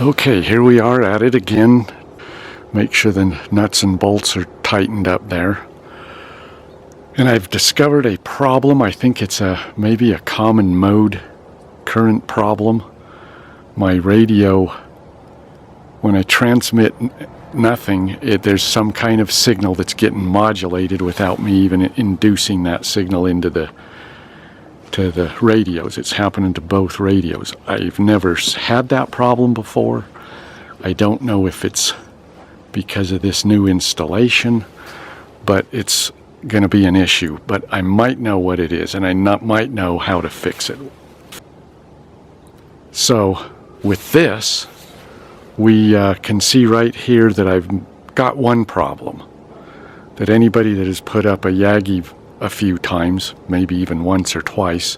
Okay, here we are at it again. Make sure the nuts and bolts are tightened up there. And I've discovered a problem. I think it's maybe a common mode current problem. My radio, when I transmit nothing, there's some kind of signal that's getting modulated without me even inducing that signal into the radios. It's happening to both radios. I've never had that problem before. I don't know if it's because of this new installation, but it's going to be an issue. But I might know what it is, and I might know how to fix it. So with this, we can see right here that I've got one problem. That anybody that has put up a Yagi a few times, maybe even once or twice,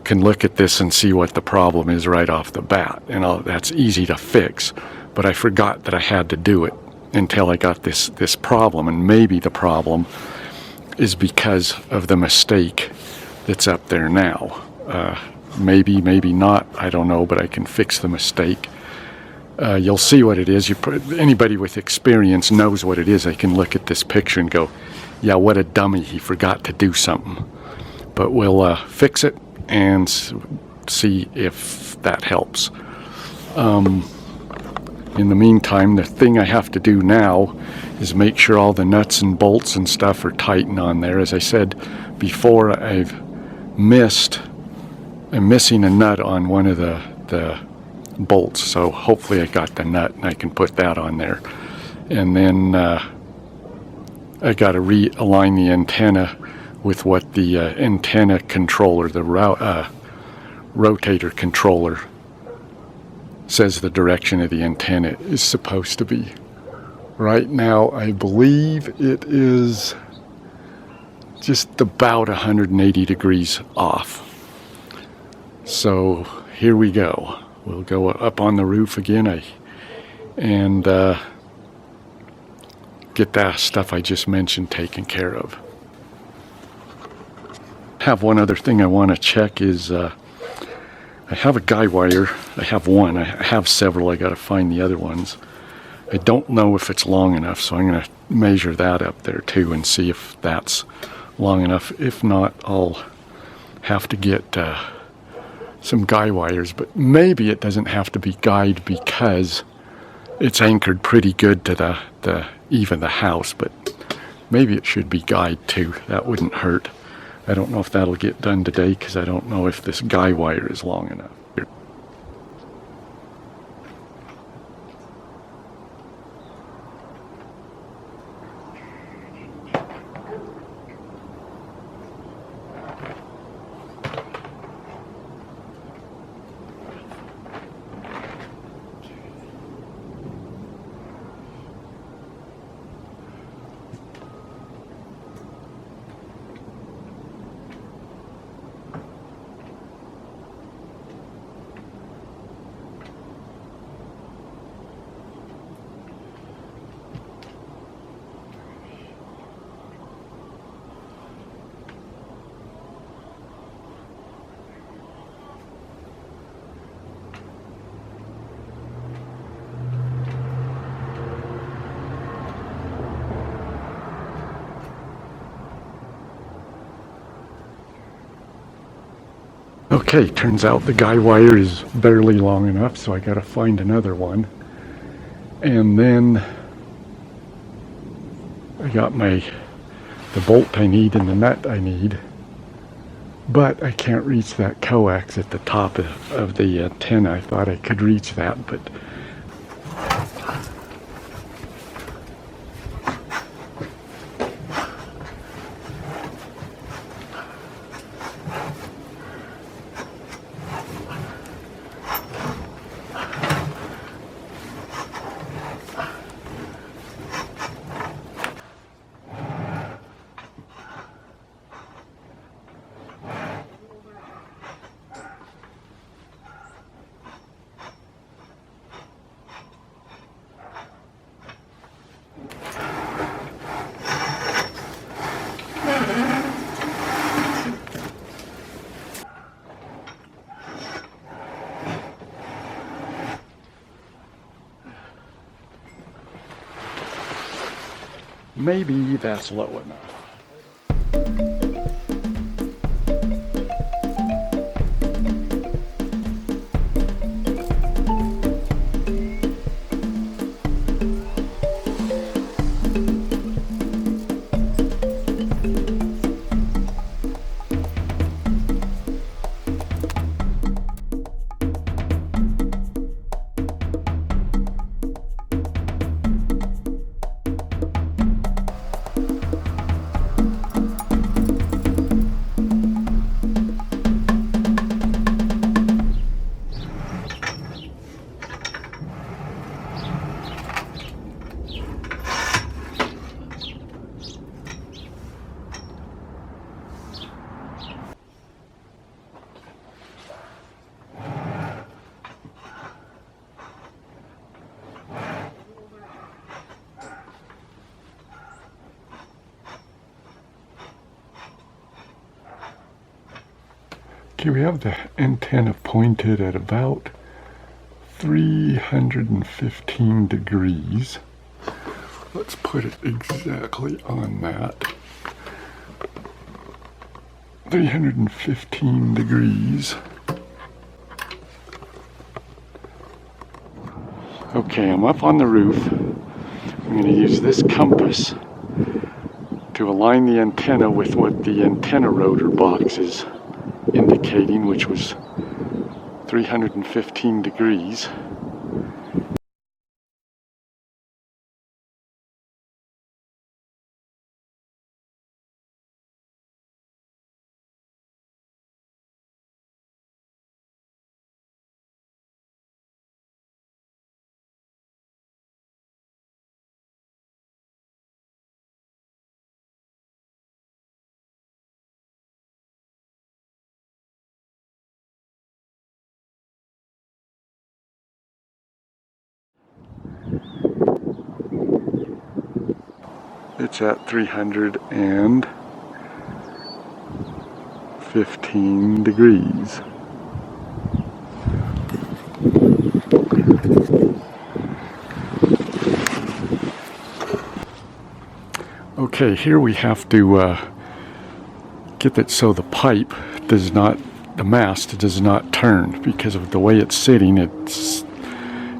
can look at this and see what the problem is right off the bat. And that's easy to fix, but I forgot that I had to do it until I got this problem. And maybe the problem is because of the mistake that's up there now. Maybe not, I don't know, but I can fix the mistake. You'll see what it is. Anybody with experience knows what it is. They can look at this picture and go, yeah, what a dummy, he forgot to do something. But we'll fix it and see if that helps. In the meantime, the thing I have to do now is make sure all the nuts and bolts and stuff are tightened on there. As I said before, I'm missing a nut on one of the bolts, so hopefully I got the nut and I can put that on there. And then I got to realign the antenna with what the antenna controller, the rotator controller, says the direction of the antenna is supposed to be. Right now, I believe it is just about 180 degrees off. So here we go. We'll go up on the roof again and get that stuff I just mentioned taken care of. Have one other thing I want to check is I have a guy wire. I have one. I have several. I got to find the other ones. I don't know if it's long enough, so I'm going to measure that up there too and see if that's long enough. If not, I'll have to get some guy wires, but maybe it doesn't have to be guyed because it's anchored pretty good to even the house, but maybe it should be guyed too. That wouldn't hurt. I don't know if that'll get done today because I don't know if this guy wire is long enough. Okay, turns out the guy wire is barely long enough, so I gotta find another one. And then I got the bolt I need and the nut I need, but I can't reach that coax at the top of the antenna. I thought I could reach that, but Maybe that's low enough. Okay, we have the antenna pointed at about 315 degrees. Let's put it exactly on that. 315 degrees. Okay, I'm up on the roof. I'm going to use this compass to align the antenna with what the antenna rotor box is indicating, which was 315 degrees. It's at 315 degrees. Okay, here we have to get it so the pipe does not, the mast does not turn, because of the way it's sitting.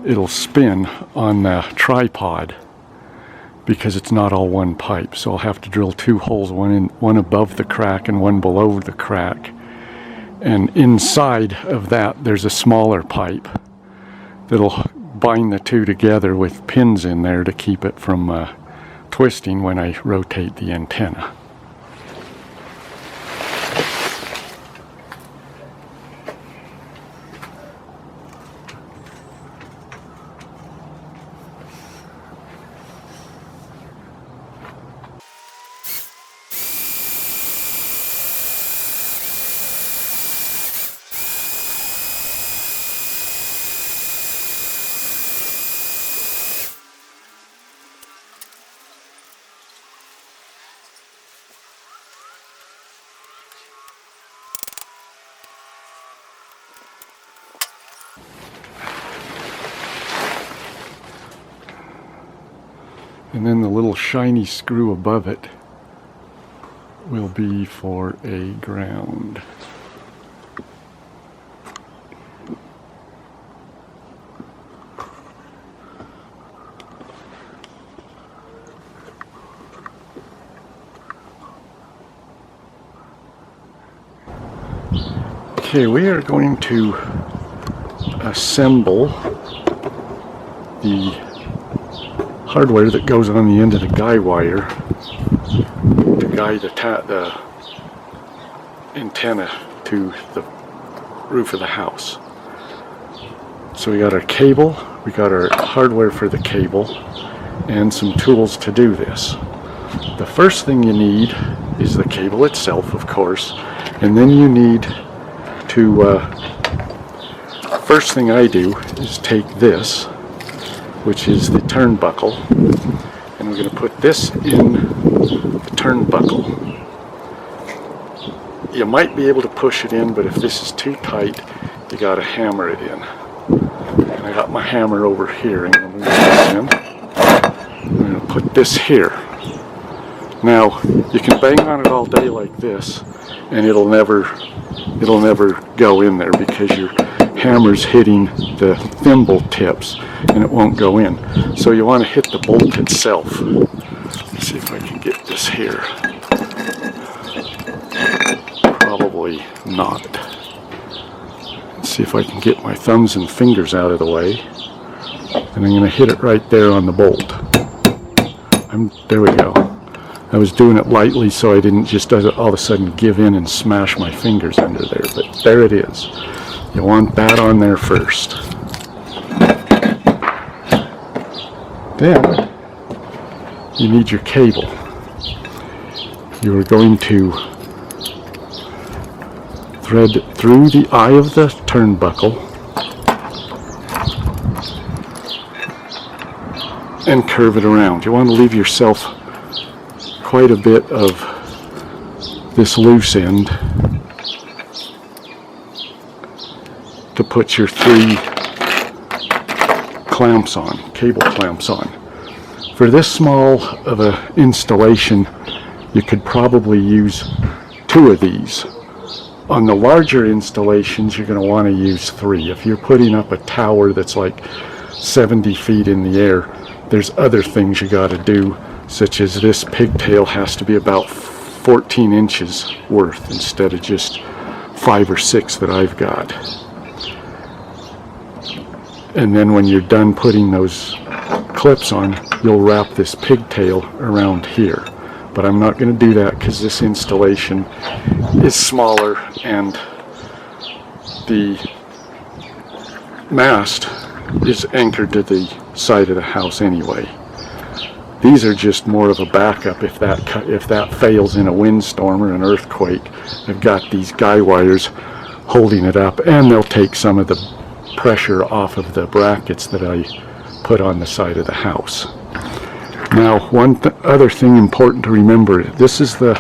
It'll spin on the tripod because it's not all one pipe. So I'll have to drill two holes, one above the crack and one below the crack. And inside of that, there's a smaller pipe that'll bind the two together with pins in there to keep it from twisting when I rotate the antenna. And then the little shiny screw above it will be for a ground. Okay, we are going to assemble the hardware that goes on the end of the guy wire to guide the antenna to the roof of the house. So we got our cable, we got our hardware for the cable, and some tools to do this. The first thing you need is the cable itself, of course, and then you need to, first thing I do is take this, which is the turnbuckle, and we're going to put this in the turnbuckle. You might be able to push it in, but if this is too tight, you got to hammer it in. And I got my hammer over here, and I'm going to move this in. I'm going to put this here. Now, you can bang on it all day like this, and it'll never go in there because your hammer's hitting the thimble tips and it won't go in. So you want to hit the bolt itself. Let's see if I can get this here. Probably not. Let's see if I can get my thumbs and fingers out of the way. And I'm going to hit it right there on the bolt. There we go. I was doing it lightly so I didn't just all of a sudden give in and smash my fingers under there, but there it is. You want that on there first. Then you need your cable. You are going to thread through the eye of the turnbuckle and curve it around. You want to leave yourself quite a bit of this loose end to put your 3 clamps on, cable clamps on. For this small of an installation, you could probably use 2 of these. On the larger installations, you're going to want to use 3. If you're putting up a tower that's like 70 feet in the air, there's other things you got to do, such as this pigtail has to be about 14 inches worth instead of just 5 or 6 that I've got. And then when you're done putting those clips on, you'll wrap this pigtail around here. But I'm not going to do that because this installation is smaller and the mast is anchored to the side of the house anyway. These are just more of a backup if that fails in a windstorm or an earthquake. I've got these guy wires holding it up, and they'll take some of the pressure off of the brackets that I put on the side of the house. Now, one other thing important to remember: this is the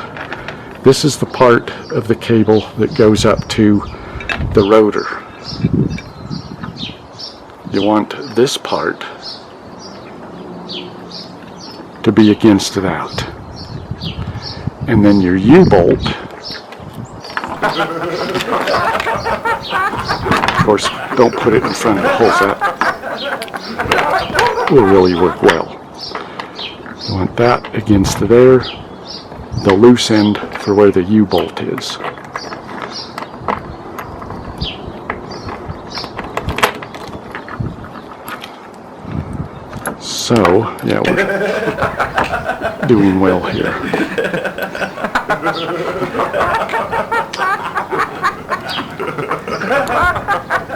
part of the cable that goes up to the rotor. You want this part to be against that. And then your U-bolt, of course, don't put it in front of the holes. That will really work well. You want that against there, the loose end for where the U-bolt is. So, yeah, we're doing well here.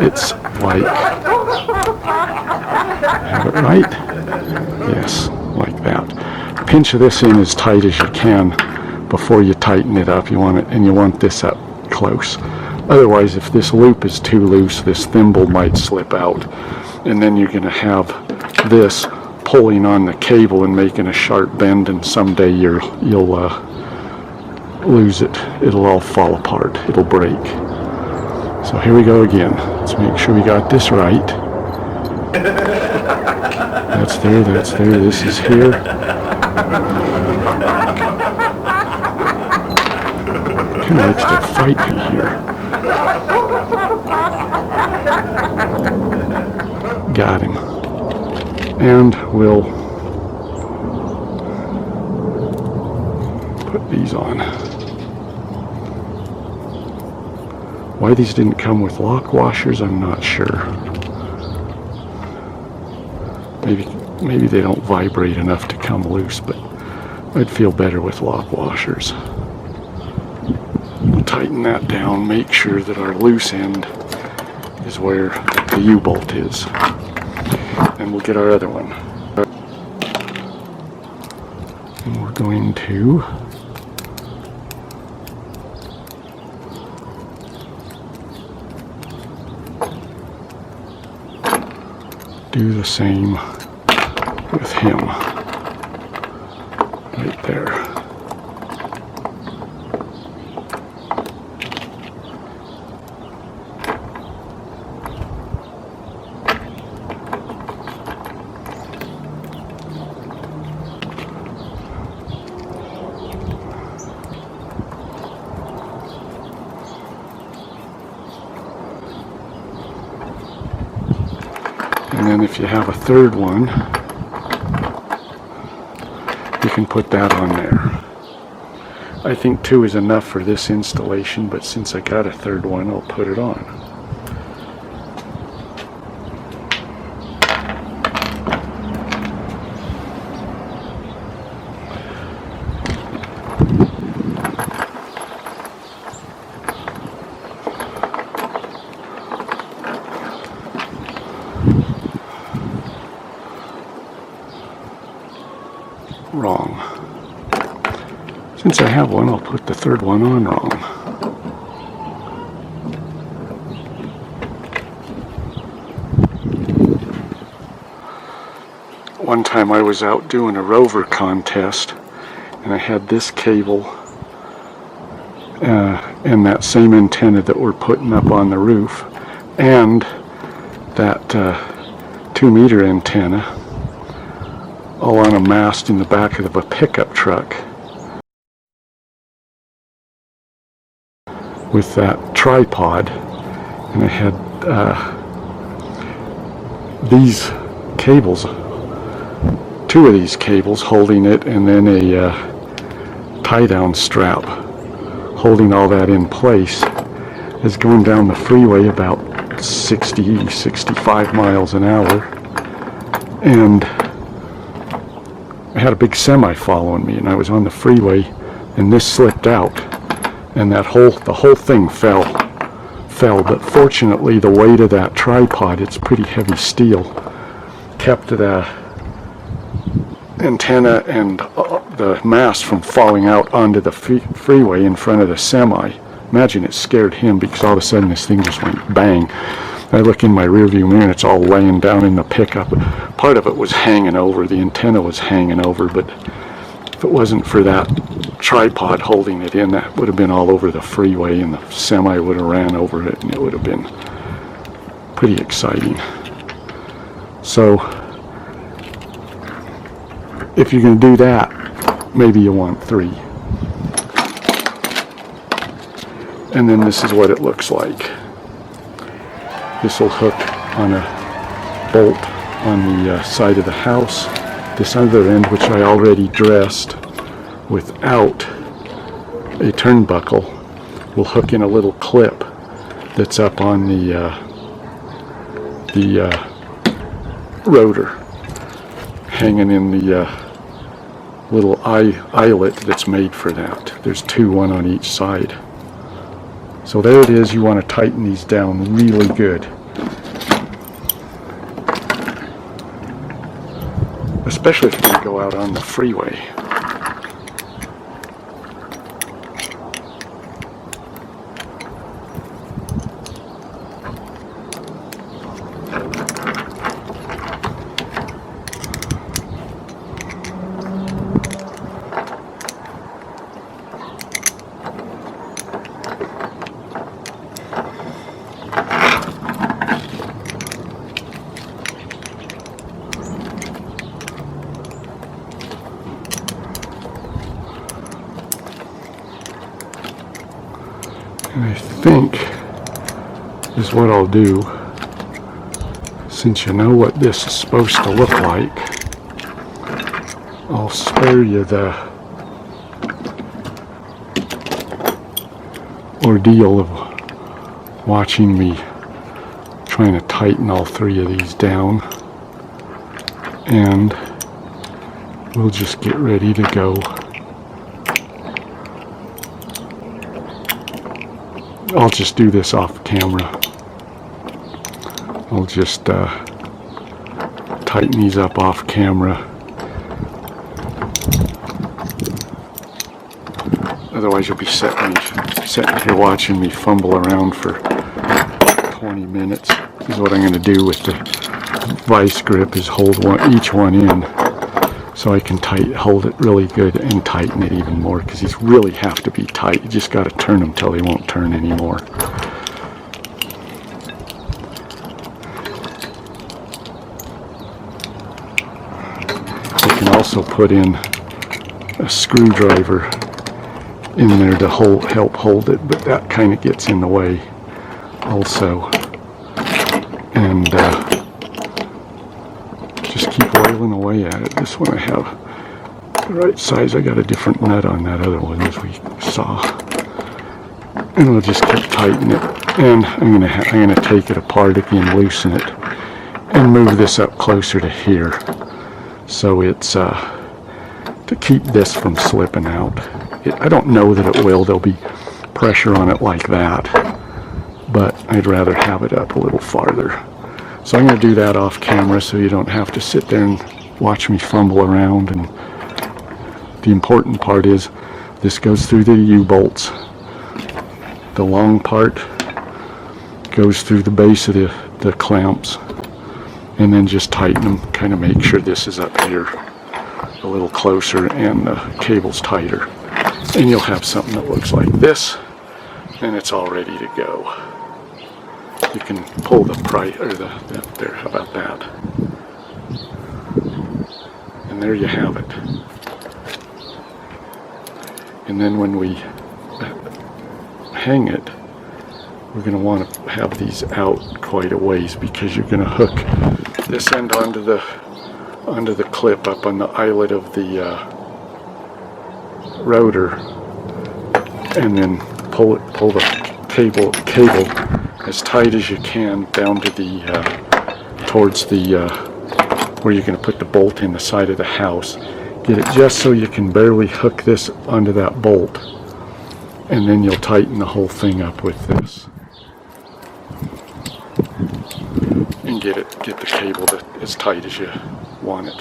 It's like, have it right? Yes, like that. Pinch this in as tight as you can before you tighten it up. You want it, and you want this up close. Otherwise, if this loop is too loose, this thimble might slip out, and then you're going to have this pulling on the cable and making a sharp bend, and someday you'll lose it. It'll all fall apart. It'll break. So here we go again. Let's make sure we got this right. That's there, this is here. Kind of likes to fight me here. Got him. And we'll put these on. Why these didn't come with lock washers, I'm not sure. Maybe they don't vibrate enough to come loose, but I'd feel better with lock washers. We'll tighten that down, make sure that our loose end is where the U-bolt is. And we'll get our other one. And we're going to do the same with him right there. And then if you have a third one, you can put that on there. I think 2 is enough for this installation, but since I got a third one, I'll put it on. Wrong. Since I have one, I'll put the third one on wrong. One time I was out doing a rover contest, and I had this cable and that same antenna that we're putting up on the roof, and that 2-meter antenna, all on a mast in the back of a pickup truck with that tripod. And I had these cables, 2 of these cables holding it, and then a tie-down strap holding all that in place. Is going down the freeway about 65 miles an hour, and I had a big semi following me, and I was on the freeway, and this slipped out, and the whole thing fell. But fortunately, the weight of that tripod, it's pretty heavy steel, kept the antenna and the mast from falling out onto the freeway in front of the semi. Imagine it scared him, because all of a sudden this thing just went bang. I look in my rearview mirror and it's all laying down in the pickup. Part of it was hanging over, the antenna was hanging over, but if it wasn't for that tripod holding it in, that would have been all over the freeway, and the semi would have ran over it, and it would have been pretty exciting. So if you're going to do that, maybe you want 3. And then this is what it looks like. This will hook on a bolt on the side of the house. This other end, which I already dressed without a turnbuckle, will hook in a little clip that's up on the rotor, hanging in the little eyelet that's made for that. There's 2, one on each side. So there it is. You want to tighten these down really good, especially if you're going to go out on the freeway. And I think is what I'll do, since you know what this is supposed to look like, I'll spare you the ordeal of watching me trying to tighten all 3 of these down, and we'll just get ready to go. I'll just do this off camera. I'll just tighten these up off camera. Otherwise you'll be sitting here watching me fumble around for 20 minutes. This is what I'm going to do with the vice grip, is hold each one in, so I can hold it really good and tighten it even more, because these really have to be tight. You just got to turn them till they won't turn anymore. You can also put in a screwdriver in there to help hold it, but that kind of gets in the way also. And keep oiling away at it. This one I have the right size. I got a different nut on that other one, as we saw. And we'll just keep tightening it. And I'm gonna take it apart again, loosen it, and move this up closer to here. So it's to keep this from slipping out. I don't know that it will. There'll be pressure on it like that, but I'd rather have it up a little farther. So I'm going to do that off camera so you don't have to sit there and watch me fumble around. And the important part is this goes through the U-bolts. The long part goes through the base of the clamps, and then just tighten them. Kind of make sure this is up here a little closer and the cable's tighter. And you'll have something that looks like this, and it's all ready to go. You can pull the there, how about that? And there you have it. And then when we hang it, we're going to want to have these out quite a ways, because you're going to hook this end onto the clip up on the eyelet of the rotor, and then pull the cable as tight as you can down to the towards the where you're going to put the bolt in the side of the house. Get it just so you can barely hook this onto that bolt, and then you'll tighten the whole thing up with this, and get the cable as tight as you want it.